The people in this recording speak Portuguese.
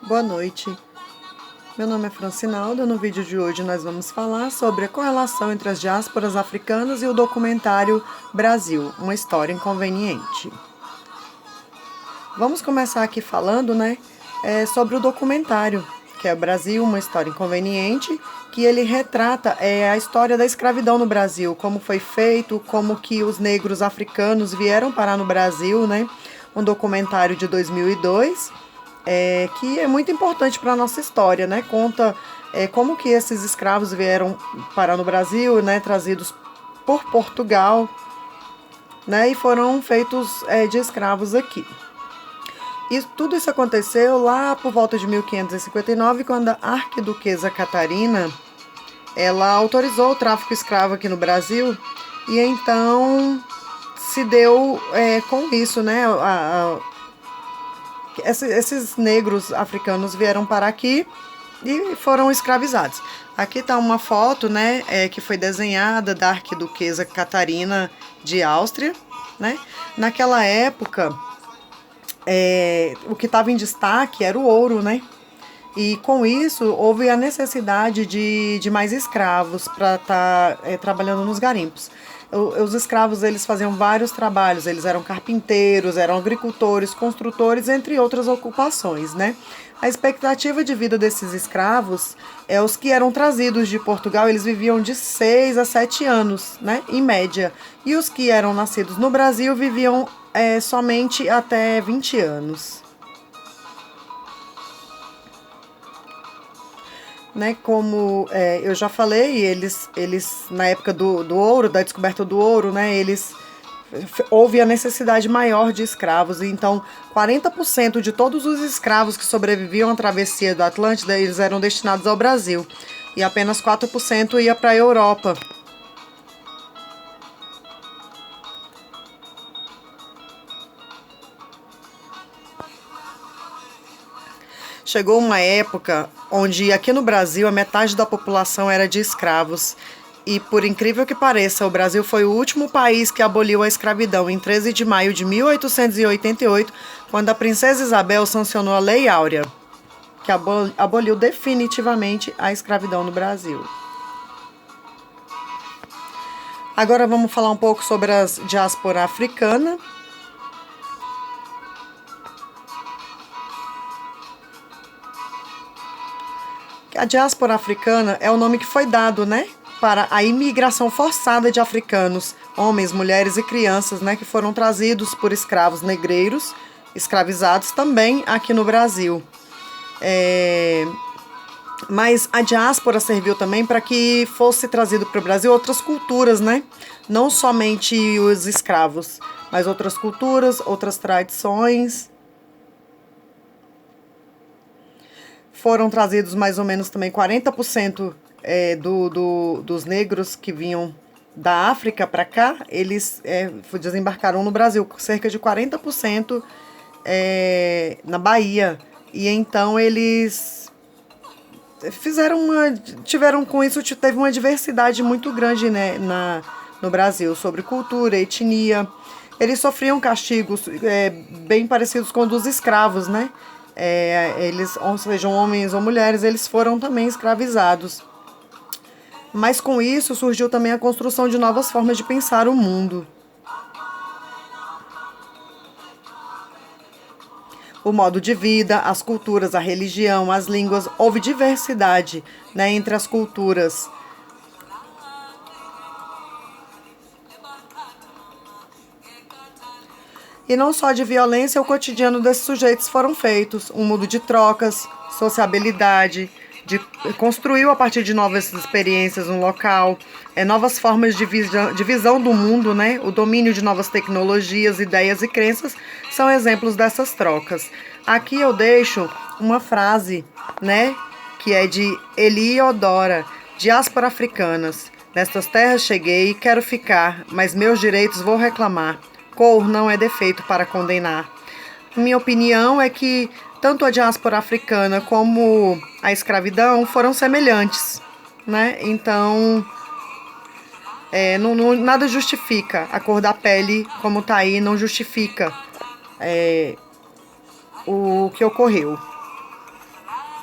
Boa noite, meu nome é Francinalda. No vídeo de hoje nós vamos falar sobre a correlação entre as diásporas africanas e o documentário Brasil, uma história inconveniente. Vamos começar aqui falando, sobre o documentário, que é Brasil, uma história inconveniente, que ele retrata a história da escravidão no Brasil, como foi feito, como que os negros africanos vieram parar no Brasil, um documentário de 2002, que é muito importante para a nossa história, conta como que esses escravos vieram parar no Brasil, trazidos por Portugal, e foram feitos de escravos aqui. E tudo isso aconteceu lá por volta de 1559, quando a arquiduquesa Catarina ela autorizou o tráfico escravo aqui no Brasil, e então se deu com isso, esses negros africanos vieram para aqui e foram escravizados. Aqui está uma foto, que foi desenhada da arquiduquesa Catarina de Áustria, Naquela época, o que estava em destaque era o ouro, E com isso houve a necessidade de mais escravos para estar trabalhando nos garimpos. Os escravos eles faziam vários trabalhos, eles eram carpinteiros, eram agricultores, construtores, entre outras ocupações, A expectativa de vida desses escravos, os que eram trazidos de Portugal, eles viviam de 6 a 7 anos, em média. E os que eram nascidos no Brasil viviam somente até 20 anos. Como eu já falei, eles na época do ouro, da descoberta do ouro, houve a necessidade maior de escravos. Então, 40% de todos os escravos que sobreviviam à travessia do Atlântida, eles eram destinados ao Brasil. E apenas 4% ia para a Europa. Chegou uma época onde aqui no Brasil a metade da população era de escravos. E por incrível que pareça, o Brasil foi o último país que aboliu a escravidão em 13 de maio de 1888, quando a princesa Isabel sancionou a Lei Áurea, que aboliu definitivamente a escravidão no Brasil. Agora vamos falar um pouco sobre a diáspora africana. A diáspora africana é o nome que foi dado, para a imigração forçada de africanos, homens, mulheres e crianças, que foram trazidos por escravos negreiros, escravizados também aqui no Brasil. Mas a diáspora serviu também para que fosse trazido para o Brasil outras culturas, Não somente os escravos, mas outras culturas, outras tradições. Foram trazidos mais ou menos também 40% dos negros que vinham da África para cá, eles desembarcaram no Brasil, cerca de 40% na Bahia. E então eles tiveram com isso, teve uma diversidade muito grande no Brasil, sobre cultura, etnia. Eles sofriam castigos bem parecidos com os dos escravos, eles, sejam homens ou mulheres, eles foram também escravizados. Mas com isso surgiu também a construção de novas formas de pensar o mundo. O modo de vida, as culturas, a religião, as línguas, houve diversidade, entre as culturas. E não só de violência, o cotidiano desses sujeitos foram feitos. Um mundo de trocas, sociabilidade, construiu a partir de novas experiências um local, novas formas de visão do mundo, O domínio de novas tecnologias, ideias e crenças são exemplos dessas trocas. Aqui eu deixo uma frase, que é de Heliodora, diáspora africanas. Nestas terras cheguei e quero ficar, mas meus direitos vou reclamar. Cor não é defeito para condenar. Minha opinião é que tanto a diáspora africana como a escravidão foram semelhantes, Então, nada justifica. A cor da pele, como está aí, não justifica o que ocorreu.